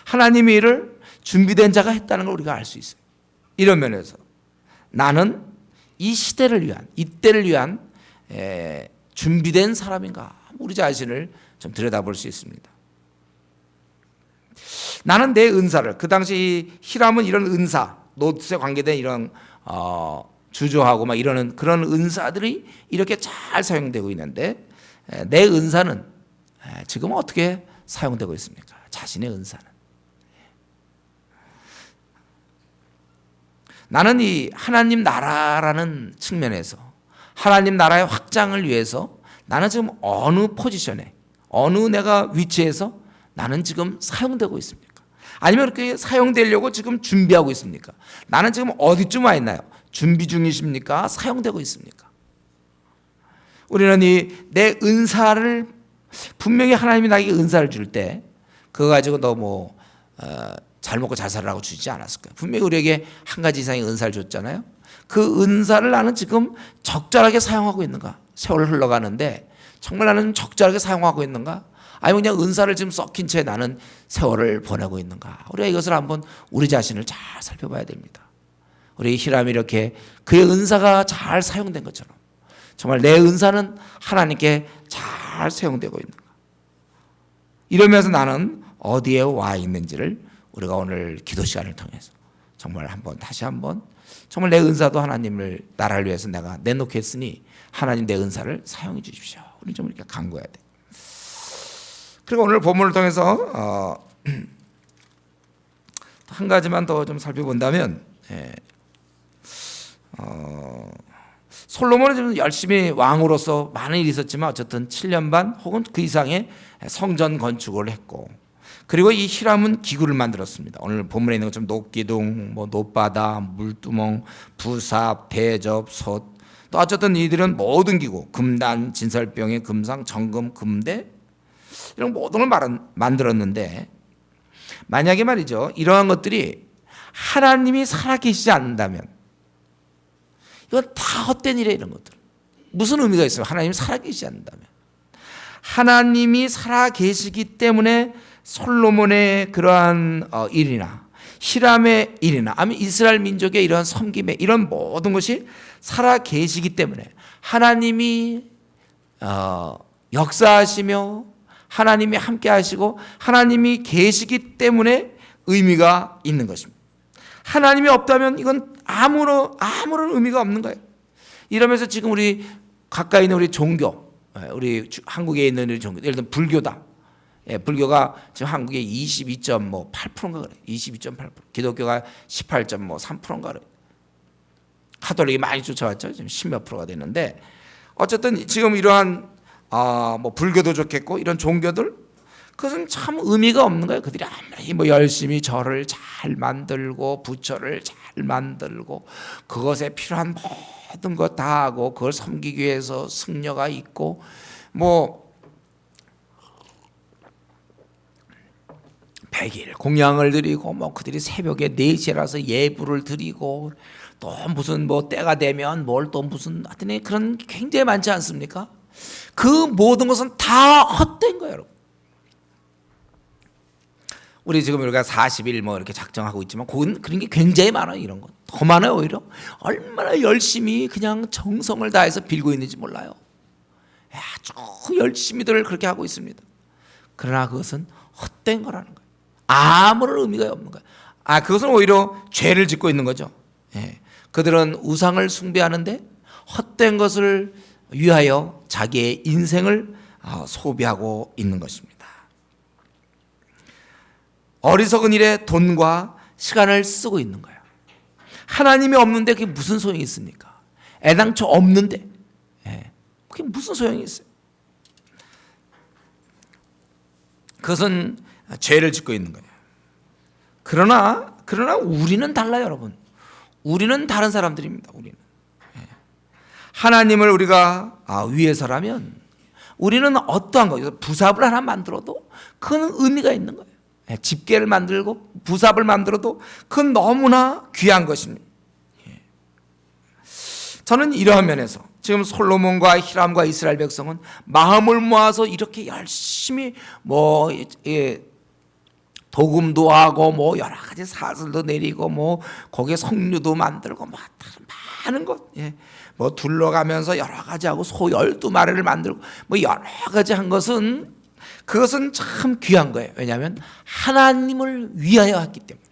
하나님의 일을 준비된 자가 했다는 걸 우리가 알 수 있어요. 이런 면에서 나는 이 시대를 위한 이때를 위한 준비된 사람인가 우리 자신을 좀 들여다볼 수 있습니다. 나는 내 은사를 그 당시 히람은 이런 은사 노트에 관계된 이런 주조하고 막 이러는 그런 은사들이 이렇게 잘 사용되고 있는데 내 은사는 지금 어떻게 사용되고 있습니까? 자신의 은사는 나는 이 하나님 나라라는 측면에서 하나님 나라의 확장을 위해서 나는 지금 어느 포지션에 어느 내가 위치에서 나는 지금 사용되고 있습니까? 아니면 그렇게 사용되려고 지금 준비하고 있습니까? 나는 지금 어디쯤 와 있나요? 준비 중이십니까? 사용되고 있습니까? 우리는 내 은사를 분명히 하나님이 나에게 은사를 줄 때 그거 가지고 너 잘 먹고 잘 살라고 주지 않았을 거예요. 분명히 우리에게 한 가지 이상의 은사를 줬잖아요. 그 은사를 나는 지금 적절하게 사용하고 있는가? 세월 흘러가는데 정말 나는 적절하게 사용하고 있는가? 아니면 그냥 은사를 지금 썩힌 채 나는 세월을 보내고 있는가? 우리가 이것을 한번 우리 자신을 잘 살펴봐야 됩니다. 우리 히람이 이렇게 그의 은사가 잘 사용된 것처럼 정말 내 은사는 하나님께 잘 사용되고 있는가? 이러면서 나는 어디에 와 있는지를 우리가 오늘 기도 시간을 통해서 정말 다시 한번 정말 내 은사도 하나님을 나라를 위해서 내가 내놓겠으니 하나님 내 은사를 사용해 주십시오. 우리 좀 이렇게 간구해야 돼. 그리고 오늘 본문을 통해서 한 가지만 더 좀 살펴본다면, 솔로몬은 좀 열심히 왕으로서 많은 일이 있었지만 어쨌든 7년 반 혹은 그 이상의 성전 건축을 했고, 그리고 이 히람은 기구를 만들었습니다. 오늘 본문에 있는 것처럼 녹기둥, 뭐 노바다, 물두멍, 부삽, 대접, 솥, 또 어쨌든 이들은 모든 기구, 금단, 진설병의 금상, 정금, 금대 이런 모든 걸 만들었는데, 만약에 말이죠, 이러한 것들이 하나님이 살아계시지 않는다면 이건 다 헛된 일이에요. 이런 것들 무슨 의미가 있어요? 하나님이 살아계시지 않는다면. 하나님이 살아계시기 때문에 솔로몬의 그러한 일이나 히람의 일이나 아니면 이스라엘 민족의 이러한 섬김의 이런 모든 것이 살아계시기 때문에 하나님이 역사하시며 하나님이 함께 하시고 하나님이 계시기 때문에 의미가 있는 것입니다. 하나님이 없다면 이건 아무런 의미가 없는 거예요. 이러면서 지금 우리 가까이 있는 우리 종교, 우리 한국에 있는 우리 종교, 예를 들면 불교다. 불교가 지금 한국에 22.8%인가 그래. 22.8%. 기독교가 18.3%인가 그래. 가톨릭이 많이 쫓아왔죠. 지금 10몇 프로가 되는데, 어쨌든 지금 이러한 뭐 불교도 좋겠고 이런 종교들, 그것은 참 의미가 없는 거예요. 그들이 아무리 뭐 열심히 절을 잘 만들고 부처를 잘 만들고 그것에 필요한 모든 것 다 하고 그걸 섬기기 위해서 승려가 있고 뭐 100일 공양을 드리고 뭐 그들이 새벽에 4시라서 예불을 드리고 또 무슨 뭐 때가 되면 뭘 또 무슨 하여튼 그런 굉장히 많지 않습니까? 그 모든 것은 다 헛된 거예요, 여러분. 우리 지금 우리가 40일 뭐 이렇게 작정하고 있지만 그건 그런 게 굉장히 많아요. 이런 건 더 많아요. 오히려 얼마나 열심히 그냥 정성을 다해서 빌고 있는지 몰라요. 아주 열심히들 그렇게 하고 있습니다. 그러나 그것은 헛된 거라는 거예요. 아무런 의미가 없는 거예요. 그것은 오히려 죄를 짓고 있는 거죠. 그들은 우상을 숭배하는데 헛된 것을 위하여 자기의 인생을 소비하고 있는 것입니다. 어리석은 일에 돈과 시간을 쓰고 있는 거예요. 하나님이 없는데 그게 무슨 소용이 있습니까? 애당초 없는데 그게 무슨 소용이 있어요? 그것은 죄를 짓고 있는 거예요. 그러나 우리는 달라요, 여러분. 우리는 다른 사람들입니다. 우리는 하나님을 우리가 위해서라면 우리는 어떠한 거, 부삽을 하나 만들어도 그건 의미가 있는 거예요. 집게를 만들고 부삽을 만들어도 그건 너무나 귀한 것입니다. 저는 이러한 면에서 지금 솔로몬과 히람과 이스라엘 백성은 마음을 모아서 이렇게 열심히 뭐 도금도 하고 뭐 여러 가지 사슬도 내리고 뭐 거기에 석류도 만들고 뭐 많은 것, 뭐 둘러가면서 여러 가지 하고 소 12마리를 만들고 뭐 여러 가지 한 것은 그것은 참 귀한 거예요. 왜냐하면 하나님을 위하여 했기 때문에.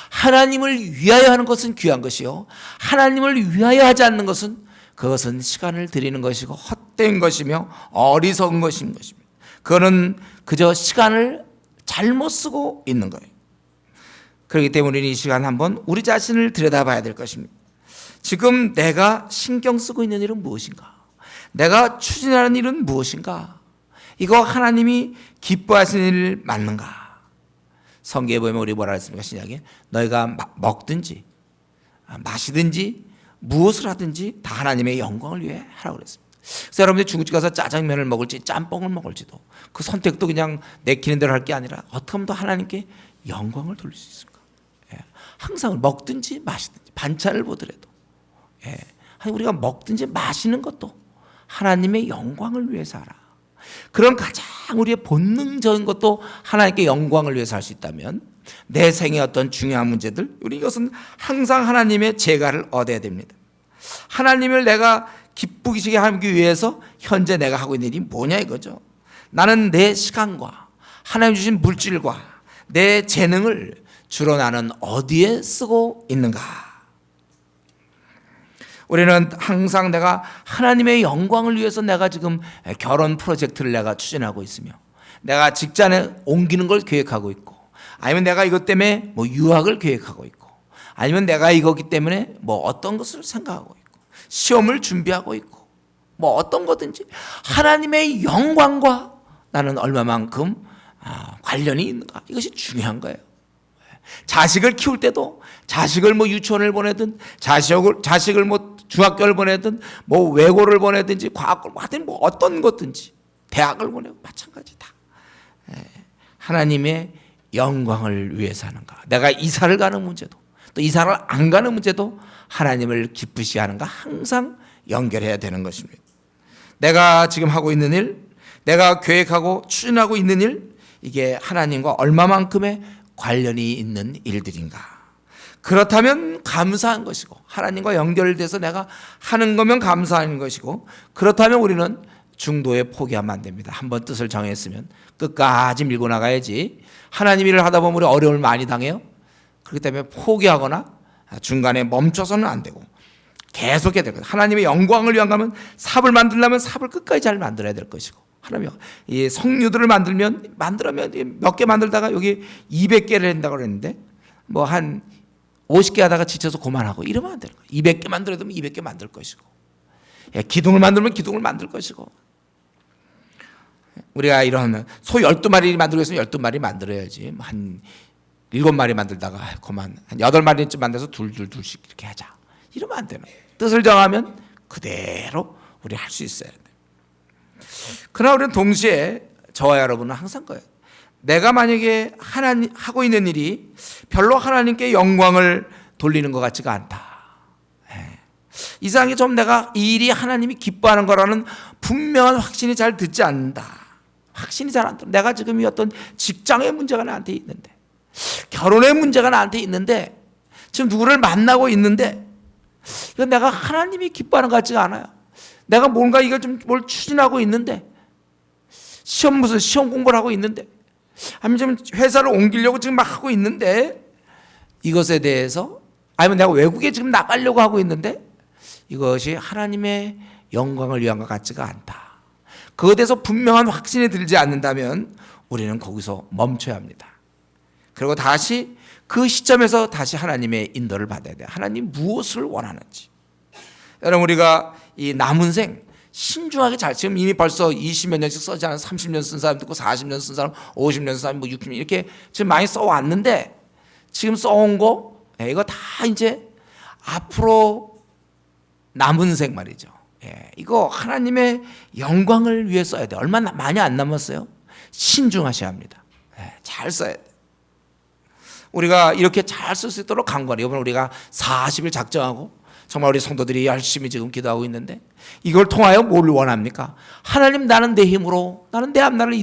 하나님을 위하여 하는 것은 귀한 것이요, 하나님을 위하여 하지 않는 것은 그것은 시간을 들이는 것이고 헛된 것이며 어리석은 것인 것입니다. 그거는 그저 시간을 잘못 쓰고 있는 거예요. 그렇기 때문에 이 시간 한번 우리 자신을 들여다봐야 될 것입니다. 지금 내가 신경 쓰고 있는 일은 무엇인가? 내가 추진하는 일은 무엇인가? 이거 하나님이 기뻐하시는 일 맞는가? 성경에 보면 우리 뭐라 했습니까? 신약에 너희가 먹든지 마시든지 무엇을 하든지 다 하나님의 영광을 위해 하라고 그랬습니다. 그래서 여러분들 중국집 가서 짜장면을 먹을지 짬뽕을 먹을지도 그 선택도 그냥 내키는 대로 할 게 아니라 어떻게 하면 더 하나님께 영광을 돌릴 수 있을까? 항상 먹든지 마시든지 반찬을 보더라도 우리가 먹든지 마시는 것도 하나님의 영광을 위해서 하라. 그런 가장 우리의 본능적인 것도 하나님께 영광을 위해서 할 수 있다면 내 생의 어떤 중요한 문제들, 우리 이것은 항상 하나님의 제가를 얻어야 됩니다. 하나님을 내가 기쁘시게 하기 위해서 현재 내가 하고 있는 일이 뭐냐 이거죠. 나는 내 시간과 하나님 주신 물질과 내 재능을 주로 나는 어디에 쓰고 있는가? 우리는 항상 내가 하나님의 영광을 위해서 내가 지금 결혼 프로젝트를 내가 추진하고 있으며 내가 직장에 옮기는 걸 계획하고 있고 아니면 내가 이것 때문에 뭐 유학을 계획하고 있고, 아니면 내가 이거기 때문에 뭐 어떤 것을 생각하고 있고, 시험을 준비하고 있고, 뭐 어떤 거든지 하나님의 영광과 나는 얼마만큼 관련이 있는가, 이것이 중요한 거예요. 자식을 키울 때도 자식을 뭐 유치원을 보내든 자식을 뭐 중학교를 보내든 뭐 외고를 보내든지 과학을 하든 뭐 어떤 것든지 대학을 보내고 마찬가지다. 하나님의 영광을 위해서 하는가. 내가 이사를 가는 문제도 또 이사를 안 가는 문제도 하나님을 기쁘시게 하는가 항상 연결해야 되는 것입니다. 내가 지금 하고 있는 일, 내가 계획하고 추진하고 있는 일, 이게 하나님과 얼마만큼의 관련이 있는 일들인가. 그렇다면 감사한 것이고, 하나님과 연결돼서 내가 하는 거면 감사한 것이고, 그렇다면 우리는 중도에 포기하면 안 됩니다. 한번 뜻을 정했으면 끝까지 밀고 나가야지. 하나님 일을 하다 보면 우리 어려움을 많이 당해요. 그렇기 때문에 포기하거나 중간에 멈춰서는 안 되고 계속해야 될 거예요. 하나님의 영광을 위한 거면 삽을 만들려면 삽을 끝까지 잘 만들어야 될 것이고, 하나님 이 석류들을 만들면 몇 개 만들다가 여기 200개를 한다고 그랬는데 뭐 한 50개 하다가 지쳐서 그만하고 이러면 안 되는 거예요. 200개 만들어야 되면 200개 만들 것이고, 기둥을 만들면 기둥을 만들 것이고, 우리가 이런 소 12마리 만들고 있으면 12마리 만들어야지. 한 7마리 만들다가 그만 한 8마리쯤 만들어서 둘씩 이렇게 하자. 이러면 안 되는 거예요. 뜻을 정하면 그대로 우리 할 수 있어야 돼요. 그러나 우리는 동시에 저와 여러분은 항상 거예요. 내가 만약에 하나님 하고 있는 일이 별로 하나님께 영광을 돌리는 것 같지가 않다. 이상하게 좀 내가 이 일이 하나님이 기뻐하는 거라는 분명한 확신이 잘 듣지 않는다. 확신이 잘 안 들어. 내가 지금 이 어떤 직장의 문제가 나한테 있는데, 결혼의 문제가 나한테 있는데, 지금 누구를 만나고 있는데, 이건 내가 하나님이 기뻐하는 것 같지가 않아요. 내가 뭔가 이걸 좀 뭘 추진하고 있는데, 무슨 시험 공부를 하고 있는데, 아니면 좀 회사를 옮기려고 지금 막 하고 있는데, 이것에 대해서, 아니면 내가 외국에 지금 나가려고 하고 있는데, 이것이 하나님의 영광을 위한 것 같지가 않다. 그것에 대해서 분명한 확신이 들지 않는다면 우리는 거기서 멈춰야 합니다. 그리고 다시 그 시점에서 다시 하나님의 인도를 받아야 돼요. 하나님 무엇을 원하는지. 여러분, 우리가 이 남은 생 신중하게 지금 이미 벌써 20몇 년씩 써지 않은 30년 쓴 사람도 있고 40년 쓴 사람, 50년 쓴 사람, 뭐 60년 이렇게 지금 많이 써왔는데, 지금 써온 거 이거 다 이제 앞으로 남은 생 말이죠. 이거 하나님의 영광을 위해 써야 돼. 얼마 많이 안 남았어요. 신중하셔야 합니다. 잘 써야 돼. 우리가 이렇게 잘 쓸 수 있도록 간과해. 이번에 우리가 40일 작정하고 정말 우리 성도들이 열심히 지금 기도하고 있는데, 이걸 통하여 뭘 원합니까? 하나님, 나는 내 힘으로, 나는 내 앞날을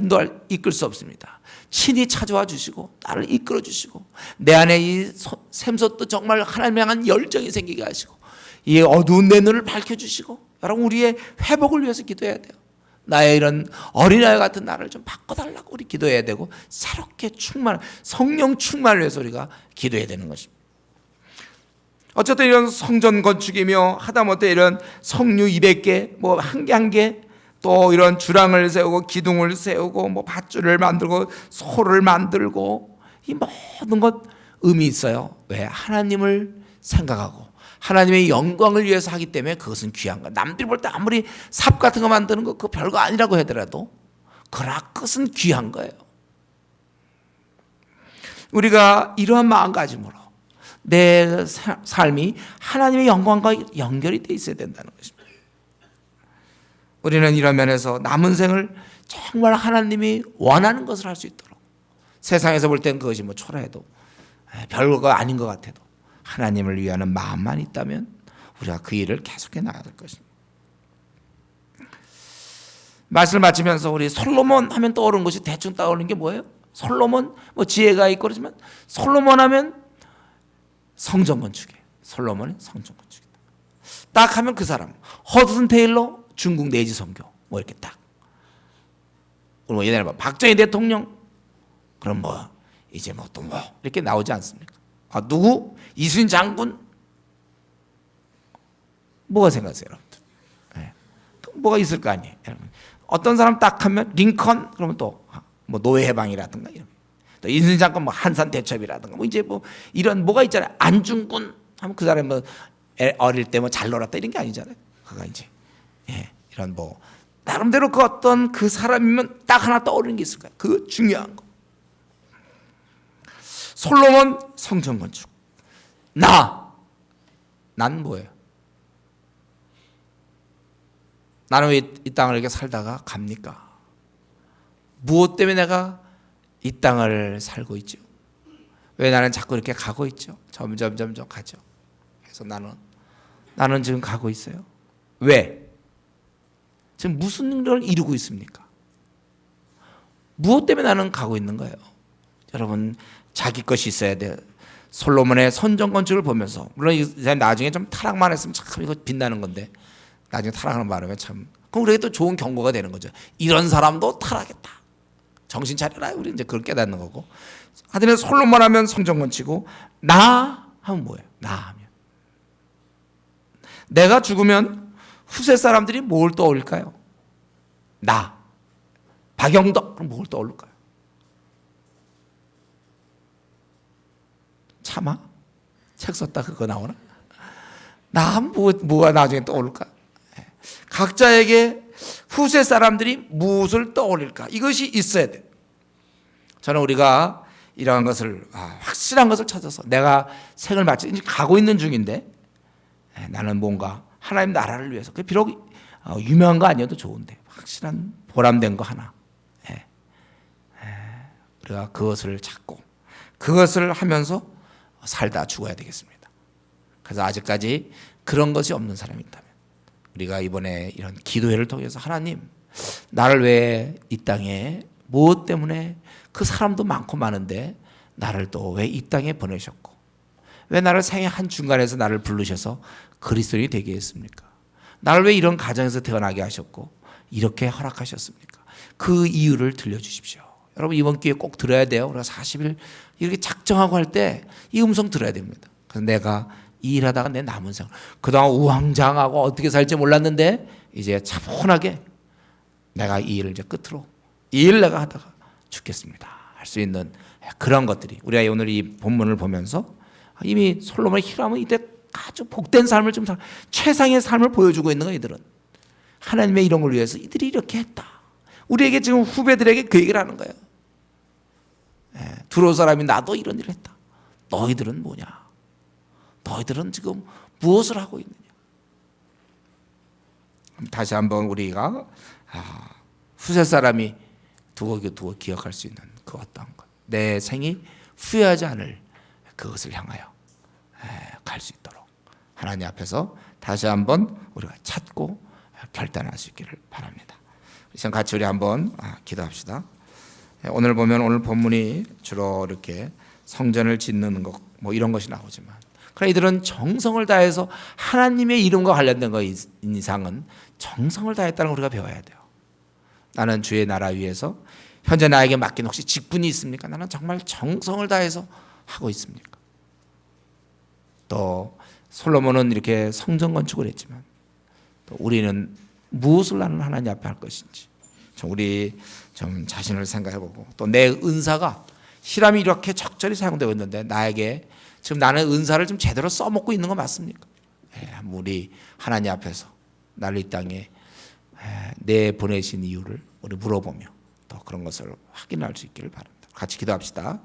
이끌 수 없습니다. 친히 찾아와 주시고 나를 이끌어 주시고, 내 안에 이 샘솟도 정말 하나님에 향한 열정이 생기게 하시고, 이 어두운 내 눈을 밝혀주시고, 여러분, 우리의 회복을 위해서 기도해야 돼요. 나의 이런 어린아이 같은 나를 좀 바꿔달라고 우리 기도해야 되고, 새롭게 성령 충만을 위해서 우리가 기도해야 되는 것입니다. 어쨌든 이런 성전 건축이며 하다못해 이런 석류 200개, 뭐 한 개 한 개, 또 이런 주랑을 세우고 기둥을 세우고 뭐 밧줄을 만들고 소를 만들고, 이 모든 것 의미 있어요. 왜? 하나님을 생각하고 하나님의 영광을 위해서 하기 때문에 그것은 귀한 거야. 남들이 볼 때 아무리 삽 같은 거 만드는 거 그거 별거 아니라고 하더라도 그러나 그것은 귀한 거예요. 우리가 이러한 마음가짐으로 내 삶이 하나님의 영광과 연결이 돼 있어야 된다는 것입니다. 우리는 이런 면에서 남은 생을 정말 하나님이 원하는 것을 할 수 있도록, 세상에서 볼 땐 그것이 뭐 초라해도 별거 아닌 것 같아도 하나님을 위하는 마음만 있다면 우리가 그 일을 계속해 나가야 될 것입니다. 말씀을 마치면서 우리 솔로몬 하면 떠오르는 것이 대충 떠오르는 게 뭐예요? 솔로몬, 뭐 지혜가 있고 그러지만 솔로몬 하면 성전 건축이에요. 솔로몬은 성전 건축이다. 딱 하면 그 사람, 허드슨 테일러 중국 내지 선교, 뭐 이렇게 딱. 뭐 예전에 박정희 대통령, 그럼 뭐 이제 뭐 또 뭐 이렇게 나오지 않습니까? 누구? 이순신 장군? 뭐가 생각하세요, 여러분들? 뭐가 있을 거 아니에요, 여러분. 어떤 사람 딱 하면 링컨, 그러면 또 뭐 노예 해방이라든가 이런. 또 인순장군 뭐 한산대첩이라든가 뭐 이제 뭐 이런 뭐가 있잖아요. 안중근 하면 그 사람이 뭐 어릴 때 뭐 잘 놀았다 이런 게 아니잖아요. 그가 이제 이런 뭐 나름대로 그 어떤 그 사람이면 딱 하나 떠오르는 게 있을 거예요. 그 중요한 거. 솔로몬 성전 건축. 난 뭐예요? 나는 왜 이 땅을 이렇게 살다가 갑니까? 무엇 때문에 내가 이 땅을 살고 있죠? 왜 나는 자꾸 이렇게 가고 있죠? 점점 가죠. 그래서 나는 지금 가고 있어요. 왜? 지금 무슨 일을 이루고 있습니까? 무엇 때문에 나는 가고 있는 거예요? 여러분, 자기 것이 있어야 돼요. 솔로몬의 선전 건축을 보면서, 물론 이제 나중에 좀 타락만 했으면 참 이거 빛나는 건데, 나중에 타락을 말하면 참, 그럼 우리에게 또 좋은 경고가 되는 거죠. 이런 사람도 타락했다. 정신 차려라. 우리 이제 그걸 깨닫는 거고. 하여튼 솔로몬 하면 성전 건축이고, 나 하면 뭐예요? 나 하면. 내가 죽으면 후세 사람들이 뭘 떠올릴까요? 나. 박영덕. 그럼 뭘 떠올릴까요? 참아? 책 썼다 그거 나오나? 나 뭐가 나중에 떠올릴까? 각자에게 후세 사람들이 무엇을 떠올릴까? 이것이 있어야 돼. 저는 우리가 이러한 것을 확실한 것을 찾아서 내가 생을 마치 이제 가고 있는 중인데 나는 뭔가 하나님 나라를 위해서 비록 유명한 거 아니어도 좋은데 확실한 보람된 거 하나 우리가 그것을 찾고 그것을 하면서 살다 죽어야 되겠습니다. 그래서 아직까지 그런 것이 없는 사람이 있다면 우리가 이번에 이런 기도회를 통해서 하나님 나를 왜 이 땅에 무엇 때문에 그 사람도 많고 많은데 나를 또 왜 이 땅에 보내셨고 왜 나를 생애 한 중간에서 나를 부르셔서 그리스도인이 되게 했습니까? 나를 왜 이런 가정에서 태어나게 하셨고 이렇게 허락하셨습니까? 그 이유를 들려주십시오. 여러분 이번 기회에 꼭 들어야 돼요. 우리가 40일 이렇게 작정하고 할 때 이 음성 들어야 됩니다. 그래서 내가 이 일하다가 내 남은 생활 그동안 우왕좌왕하고 어떻게 살지 몰랐는데 이제 차분하게 내가 이 일을 이제 끝으로 이 일 내가 하다가 죽겠습니다 할 수 있는 그런 것들이 우리가 오늘 이 본문을 보면서 이미 솔로몬의 히람은 이때 아주 복된 삶을 좀 최상의 삶을 보여주고 있는 거예요. 이들은 하나님의 이런 걸 위해서 이들이 이렇게 했다. 우리에게 지금 후배들에게 그 얘기를 하는 거예요. 두로 사람이 나도 이런 일을 했다. 너희들은 뭐냐? 너희들은 지금 무엇을 하고 있느냐? 다시 한번 우리가 후세 사람이 두고 기억할 수 있는 그 어떤 것, 내 생이 후회하지 않을 그것을 향하여 갈 수 있도록 하나님 앞에서 다시 한번 우리가 찾고 결단할 수 있기를 바랍니다. 이제 같이 우리 한번 기도합시다. 오늘 보면 오늘 본문이 주로 이렇게 성전을 짓는 것 뭐 이런 것이 나오지만 그러나 이들은 정성을 다해서 하나님의 이름과 관련된 것 이상은 정성을 다했다는 걸 우리가 배워야 돼요. 나는 주의 나라 위해서 현재 나에게 맡긴 혹시 직분이 있습니까? 나는 정말 정성을 다해서 하고 있습니까? 또 솔로몬은 이렇게 성전 건축을 했지만 또 우리는 무엇을 나는 하나님 앞에 할 것인지 우리 좀 자신을 생각해보고 또 내 은사가 히람이 이렇게 적절히 사용되고 있는데 나에게 지금 나는 은사를 좀 제대로 써먹고 있는 거 맞습니까? 우리 하나님 앞에서 나를 이 땅에 내 보내신 이유를 우리 물어보며 또 그런 것을 확인할 수 있기를 바랍니다. 같이 기도합시다.